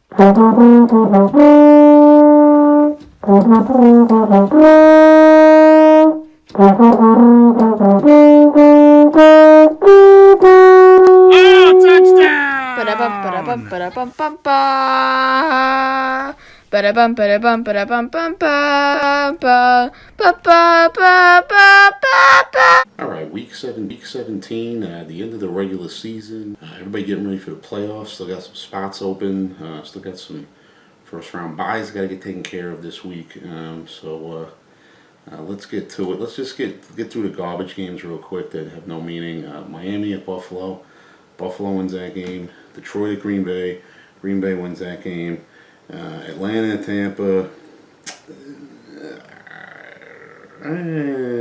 All right, week 17, the end of the regular season. Everybody getting ready for the playoffs. Still got some spots open. Still got some first round buys got to get taken care of this week. Let's get to it. Let's just get through the garbage games real quick that have no meaning. Miami at Buffalo. Buffalo wins that game. Detroit at Green Bay. Green Bay wins that game. Atlanta at Tampa.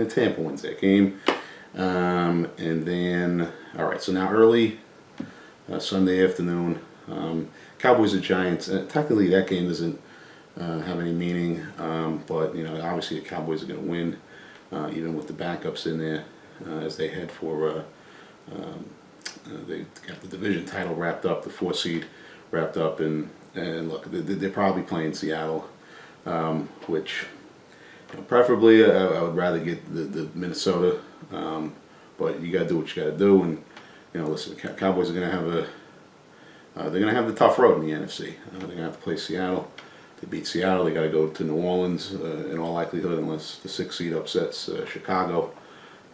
Tampa wins that game. And then, all right, so now early Sunday afternoon, Cowboys and Giants. Technically, that game doesn't have any meaning, but obviously the Cowboys are going to win, even with the backups in there, as they head for. They got the division title wrapped up, the 4th seed wrapped up, and look, they're probably playing Seattle, which. Preferably, I would rather get the Minnesota, but you got to do what you got to do. And listen, the Cowboys are going to have the tough road in the NFC. They're going to have to play Seattle. To beat Seattle, they got to go to New Orleans in all likelihood, unless the 6th seed upsets Chicago,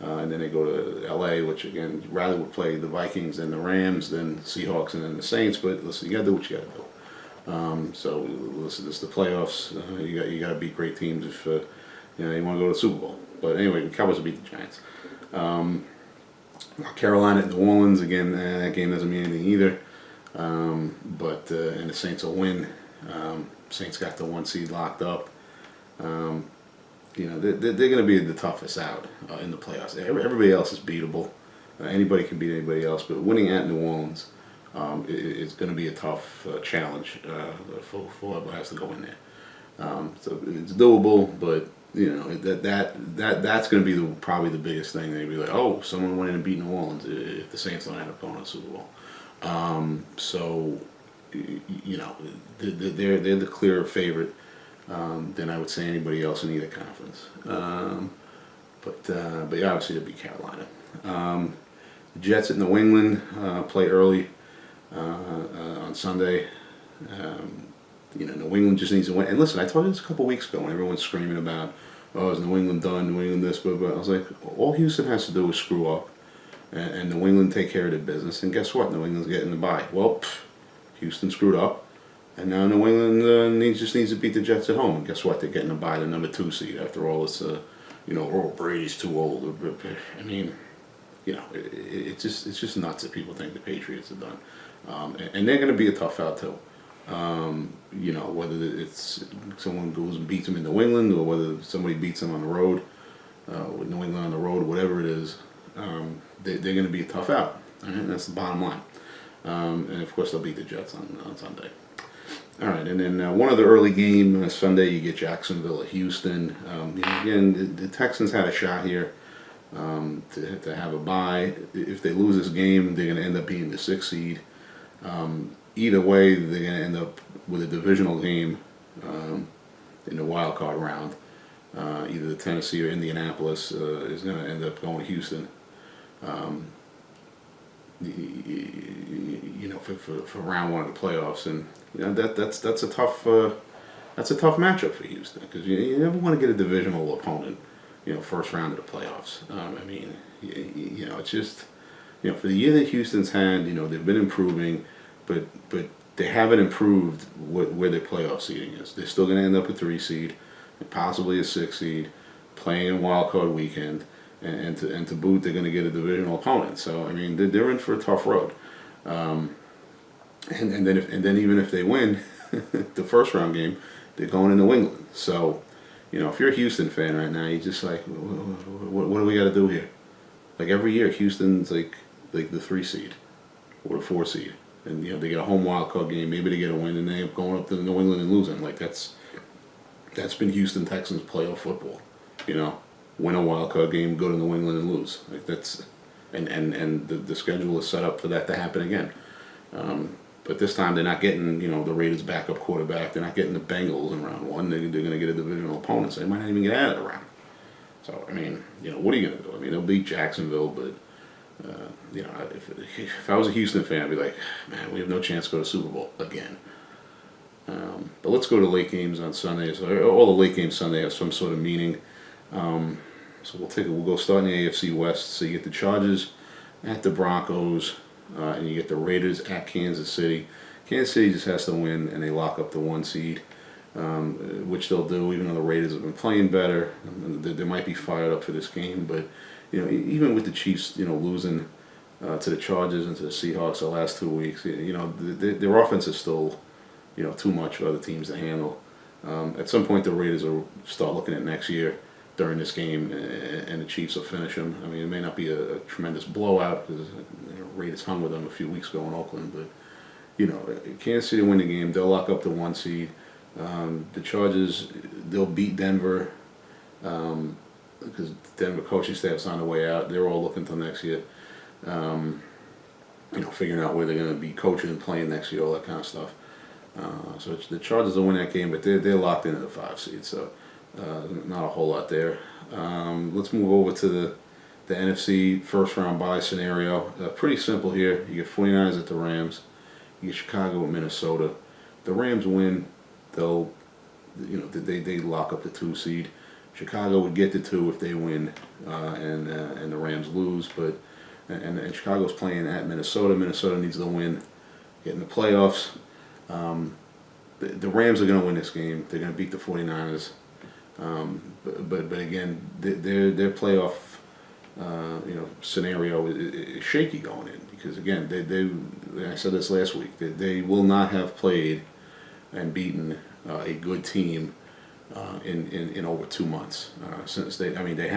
and then they go to LA, which again rather would play the Vikings than the Rams, than Seahawks, and then the Saints. But listen, you got to do what you got to do. So listen, this is the playoffs. You got to beat great teams if. You want to go to the Super Bowl. But anyway, the Cowboys will beat the Giants. Carolina at New Orleans, again, that game doesn't mean anything either. And the Saints will win. Saints got the 1 seed locked up. They're going to be the toughest out in the playoffs. Everybody else is beatable. Anybody can beat anybody else. But winning at New Orleans is going to be a tough challenge for whoever has to go in there. So it's doable, but that's going to be probably the biggest thing. They'd be like, oh, someone went in and beat New Orleans if the Saints don't end up going to the Super Bowl. They're the clearer favorite than I would say anybody else in either conference. But obviously it'll be Carolina. The Jets at New England play early on Sunday. New England just needs to win. And listen, I told you this a couple weeks ago when everyone's screaming about, oh, is New England done? New England this, but I was like, all Houston has to do is screw up, and New England take care of their business. And guess what? New England's getting the bye. Well, Houston screwed up, and now New England just needs to beat the Jets at home. And guess what? They're getting the bye, the number 2 seed. After all, it's oh, Brady's too old. I mean, it's just nuts that people think the Patriots are done, and they're going to be a tough out too. Whether it's someone goes and beats them in New England or whether somebody beats them on the road, with New England on the road, whatever it is, they're going to be a tough out. Right? That's the bottom line. And of course they'll beat the Jets on Sunday. All right, and then one other early game Sunday, you get Jacksonville at Houston. Again, the Texans had a shot here to have a bye. If they lose this game, they're going to end up being the 6th seed. Either way, they're going to end up with a divisional game in the wild card round. Either the Tennessee or Indianapolis is going to end up going to Houston. For round 1 of the playoffs, and that's a tough matchup for Houston because you never want to get a divisional opponent. First round of the playoffs. It's just for the year that Houston's had, they've been improving. But they haven't improved where their playoff seeding is. They're still going to end up a 3 seed, and possibly a 6 seed, playing in wild card weekend, and to boot, they're going to get a divisional opponent. So I mean, they're in for a tough road. And then even if they win the first round game, they're going to New England. So if you're a Houston fan right now, you're just like, what do we got to do here? Like every year, Houston's like the 3 seed or the 4 seed. And they get a home wild card game, maybe they get a win, and they end up going up to New England and losing. Like that's been Houston Texans playoff football. Win a wild card game, go to New England and lose. Like that's and the schedule is set up for that to happen again. But this time they're not getting, the Raiders' backup quarterback. They're not getting the Bengals in round one. They're going to get a divisional opponent, so they might not even get out of the round. So, I mean, what are you going to do? I mean, they'll beat Jacksonville, but, if I was a Houston fan, I'd be like, man, we have no chance to go to Super Bowl again. But let's go to late games on Sundays. All the late games Sunday have some sort of meaning. So we'll go start in the AFC West. So you get the Chargers at the Broncos, and you get the Raiders at Kansas City. Kansas City just has to win, and they lock up the 1 seed, which they'll do, even though the Raiders have been playing better. They might be fired up for this game, but even with the Chiefs, losing to the Chargers and to the Seahawks the last 2 weeks, their offense is still, too much for other teams to handle. At some point, the Raiders will start looking at next year during this game, and the Chiefs will finish them. I mean, it may not be a tremendous blowout because the Raiders hung with them a few weeks ago in Oakland, but Kansas City win the game. They'll lock up the 1 seed. The Chargers, they'll beat Denver because the Denver coaching staff's on the way out. They're all looking till next year. Figuring out where they're going to be coaching and playing next year, all that kind of stuff. So the Chargers will win that game, but they're locked into the 5 seed, so not a whole lot there. Let's move over to the NFC first round bye scenario. Pretty simple here. You get 49ers at the Rams. You get Chicago at Minnesota. The Rams win. They lock up the 2 seed. Chicago would get the 2 if they win, and the Rams lose. But and Chicago's playing at Minnesota. Minnesota needs to win, get in the playoffs. The Rams are going to win this game. They're going to beat the 49ers. But again, their playoff scenario is shaky going in because again I said this last week, they will not have played and beaten a good team in over 2 months since they either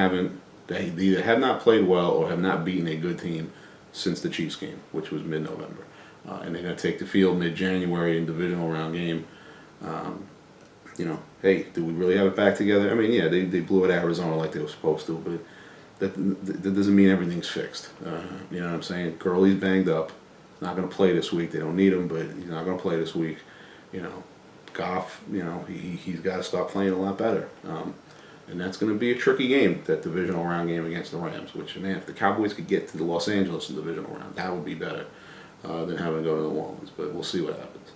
have not played well or have not beaten a good team since the Chiefs game, which was mid-November, and they're going to take the field mid-January in divisional round game. Hey, do we really have it back together? I mean, yeah, they blew it at Arizona like they were supposed to, but that doesn't mean everything's fixed. You know what I'm saying? Gurley's banged up, not going to play this week. They don't need him, but he's not going to play this week. Goff, he's got to start playing a lot better. And that's going to be a tricky game, that divisional round game against the Rams, which, man, if the Cowboys could get to the Los Angeles in the divisional round, that would be better than having to go to New Orleans, but we'll see what happens.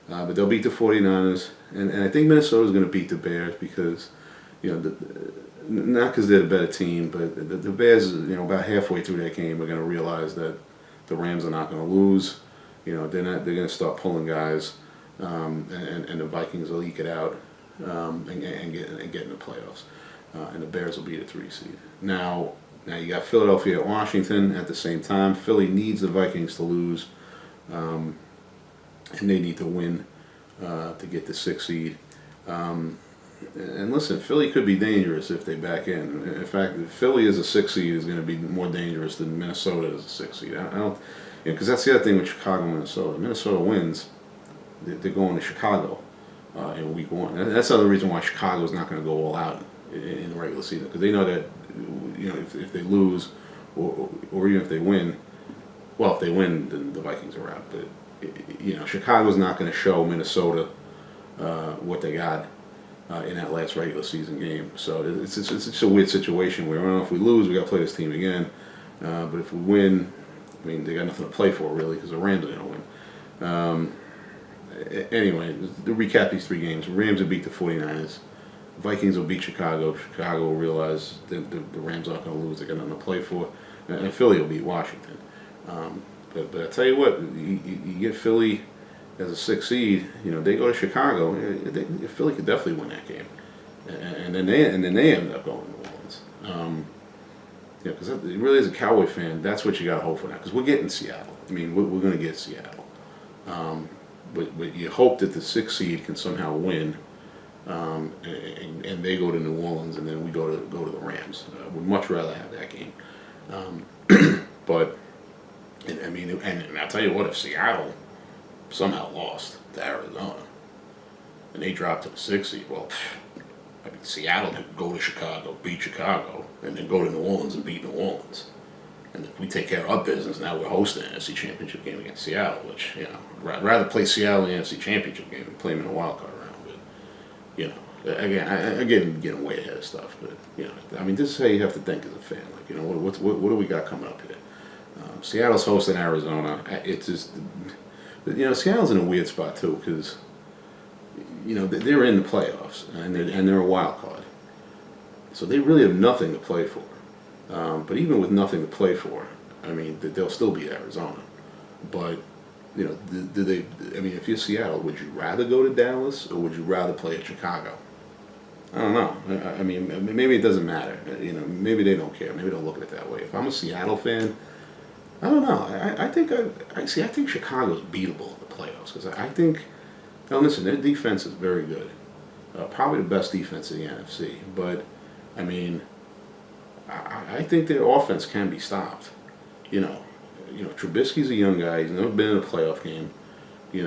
But they'll beat the 49ers, and I think Minnesota's going to beat the Bears because, not because they're the better team, but the Bears, about halfway through that game are going to realize that the Rams are not going to lose. They're going to start pulling guys, and the Vikings will eke it out and get in the playoffs, and the Bears will beat a 3 seed. Now you got Philadelphia at Washington at the same time. Philly needs the Vikings to lose. And they need to win to get the 6 seed. And listen, Philly could be dangerous if they back in. In fact, Philly as a 6 seed is going to be more dangerous than Minnesota as a 6 seed. I don't, because that's the other thing with Chicago and Minnesota. Minnesota wins, they're going to Chicago in week 1. And that's another reason why Chicago's not going to go all out in the regular season, because they know that if they lose or even if they win, well, if they win, then the Vikings are out. But Chicago's not going to show Minnesota what they got in that last regular season game. So it's just a weird situation where, I don't know, if we lose, we got to play this team again. But if we win, I mean, they got nothing to play for, really, because the Rams are going to win. Anyway, to recap these 3 games, Rams will beat the 49ers. Vikings will beat Chicago. Chicago will realize that the Rams aren't going to lose. They got nothing to play for. And Philly will beat Washington. But I tell you what, you get Philly as a 6 seed. They go to Chicago. Philly could definitely win that game, and then they end up going to New Orleans. Because it really, as a Cowboy fan, that's what you got to hope for now. Because we're getting Seattle. I mean, we're going to get Seattle. But you hope that the 6 seed can somehow win, and they go to New Orleans, and then we go to the Rams. We'd much rather have that game. But. I mean, and I'll tell you what, if Seattle somehow lost to Arizona and they dropped to the 6 seed, well, I mean, Seattle could go to Chicago, beat Chicago, and then go to New Orleans and beat New Orleans. And if we take care of our business, now we're hosting an NFC Championship game against Seattle, which, I'd rather play Seattle in the NFC Championship game than play them in a wild card round. But, again, I getting way ahead of stuff. But, this is how you have to think as a fan. Like, what do we got coming up here? Seattle's hosting Arizona. It's just, Seattle's in a weird spot, too, because, they're in the playoffs, and they're a wild card. So they really have nothing to play for. But even with nothing to play for, they'll still beat Arizona. But, do they? If you're Seattle, would you rather go to Dallas or would you rather play at Chicago? I don't know. Maybe it doesn't matter. Maybe they don't care. Maybe they don't look at it that way. If I'm a Seattle fan, I don't know. I think Chicago's beatable in the playoffs because I think. Now listen, their defense is very good. Probably the best defense in the NFC. But I think their offense can be stopped. Trubisky's a young guy. He's never been in a playoff game. They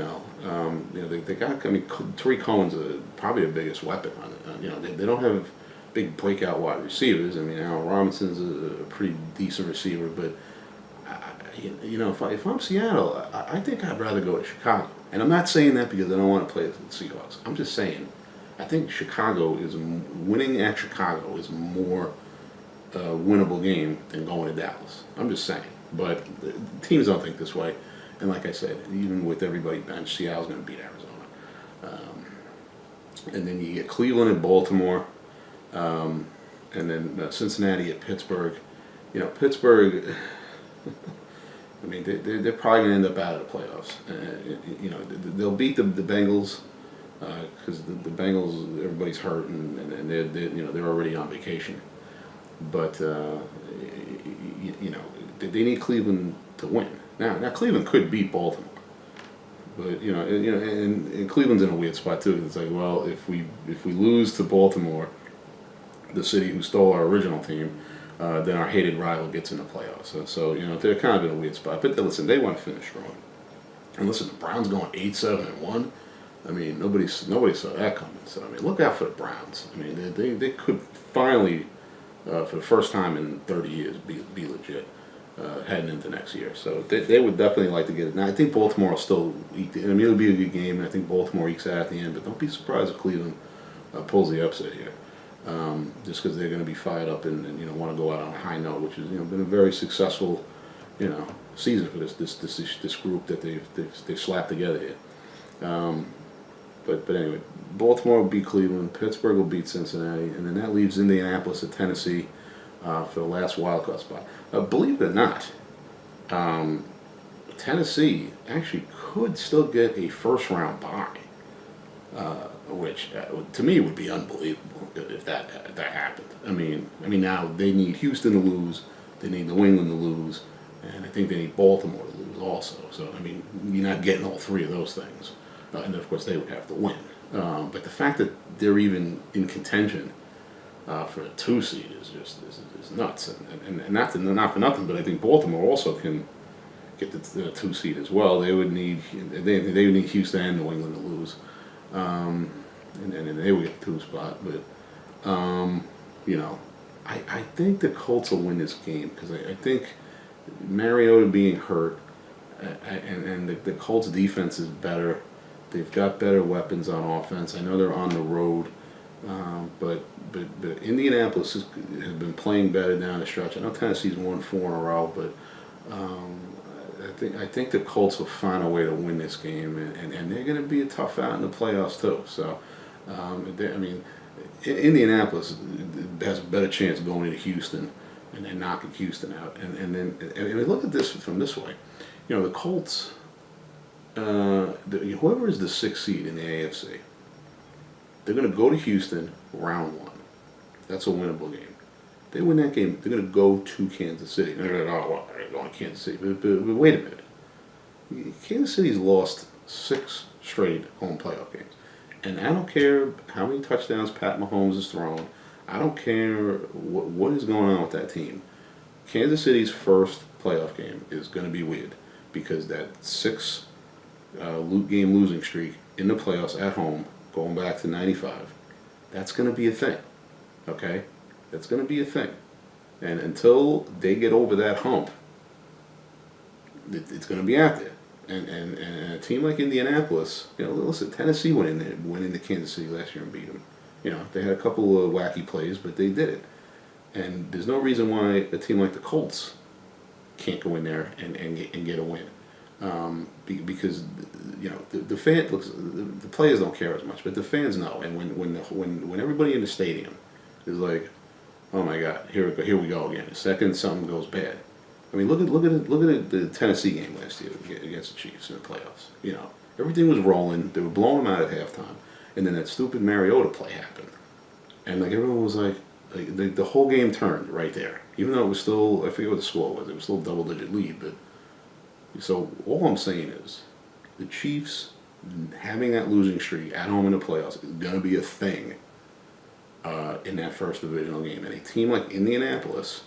got. Tariq Cohen's probably the biggest weapon on it. They don't have big breakout wide receivers. Allen Robinson's a pretty decent receiver, but if I'm Seattle, I think I'd rather go to Chicago. And I'm not saying that because I don't want to play the Seahawks. I'm just saying, I think winning at Chicago is more winnable game than going to Dallas. I'm just saying. But the teams don't think this way. And like I said, even with everybody benched, Seattle's going to beat Arizona. And then you get Cleveland and Baltimore. And then Cincinnati at Pittsburgh. Pittsburgh, they're probably going to end up out of the playoffs. They'll beat the Bengals because the Bengals, everybody's hurt and they're already on vacation. But they need Cleveland to win. Now Cleveland could beat Baltimore, but and Cleveland's in a weird spot too. It's like, well, if we lose to Baltimore, the city who stole our original team, then our hated rival gets in the playoffs. So they're kind of in a weird spot. But listen, they want to finish strong. And listen, the Browns going 8-7-1. Nobody saw that coming. So look out for the Browns. They could finally, for the first time in 30 years, be legit heading into next year. So they would definitely like to get it. Now I think Baltimore will still eke. It'll be a good game. And I think Baltimore ekes out at the end. But don't be surprised if Cleveland pulls the upset here. Just because they're going to be fired up and want to go out on a high note, which has been a very successful season for this group that they've slapped together here. But anyway, Baltimore will beat Cleveland, Pittsburgh will beat Cincinnati, and then that leaves Indianapolis at Tennessee for the last wild card spot. Believe it or not, Tennessee actually could still get a first round bye, which to me would be unbelievable if that happened. Now they need Houston to lose, they need New England to lose, and I think they need Baltimore to lose also. So you're not getting all three of those things, and of course they would have to win. But the fact that they're even in contention for a 2 seed is nuts, and not for nothing. But I think Baltimore also can get the 2 seed as well. They would need Houston and New England to lose, and then they would get the 2 spot. But I think the Colts will win this game because I think Mariota being hurt, and the Colts defense is better. They've got better weapons on offense. I know they're on the road, but Indianapolis has been playing better down the stretch. I know Tennessee's won 4 in a row, but I think the Colts will find a way to win this game, and they're going to be a tough out in the playoffs too. So, Indianapolis has a better chance of going into Houston and then knocking Houston out. And then look at this from this way. The Colts, whoever is the 6th seed in the AFC, they're going to go to Houston round 1. That's a winnable game. They win that game, they're going to go to Kansas City. They're going to Kansas City. But wait a minute. Kansas City's lost 6 straight home playoff games. And I don't care how many touchdowns Pat Mahomes has thrown. I don't care what is going on with that team. Kansas City's first playoff game is going to be weird because that 6 game losing streak in the playoffs at home, going back to '95, that's going to be a thing. Okay? That's going to be a thing. And until they get over that hump, it's going to be out there. And a team like Indianapolis, listen, Tennessee went into Kansas City last year and beat them. They had a couple of wacky plays, but they did it. And there's no reason why a team like the Colts can't go in there and get a win. Because the fan looks, the players don't care as much, but the fans know. And when everybody in the stadium is like, oh my God, here we go again. The second something goes bad. I mean, look at the Tennessee game last year against the Chiefs in the playoffs. Everything was rolling. They were blowing them out at halftime, and then that stupid Mariota play happened, and like everyone was like the whole game turned right there. Even though it was still, I forget what the score was. It was still a double-digit lead, but so all I'm saying is the Chiefs having that losing streak at home in the playoffs is going to be a thing in that first divisional game. And a team like Indianapolis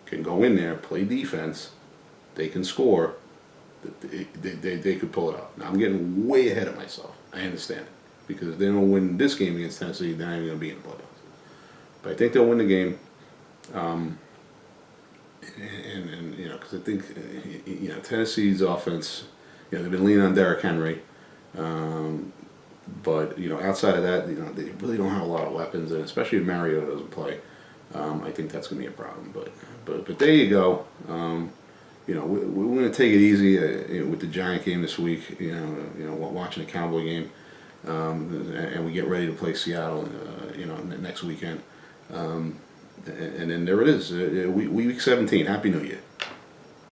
can go in there, play defense, they can score, they could pull it out. Now, I'm getting way ahead of myself. I understand it. Because if they don't win this game against Tennessee, they're not even going to be in the playoffs. But I think they'll win the game. And because I think, Tennessee's offense, they've been leaning on Derrick Henry. But, outside of that, they really don't have a lot of weapons. And especially if Mariota doesn't play, I think that's going to be a problem. But there you go. We're going to take it easy with the Giant game this week. Watching the Cowboy game, and we get ready to play Seattle. Next weekend. And then there it is. Week 17. Happy New Year.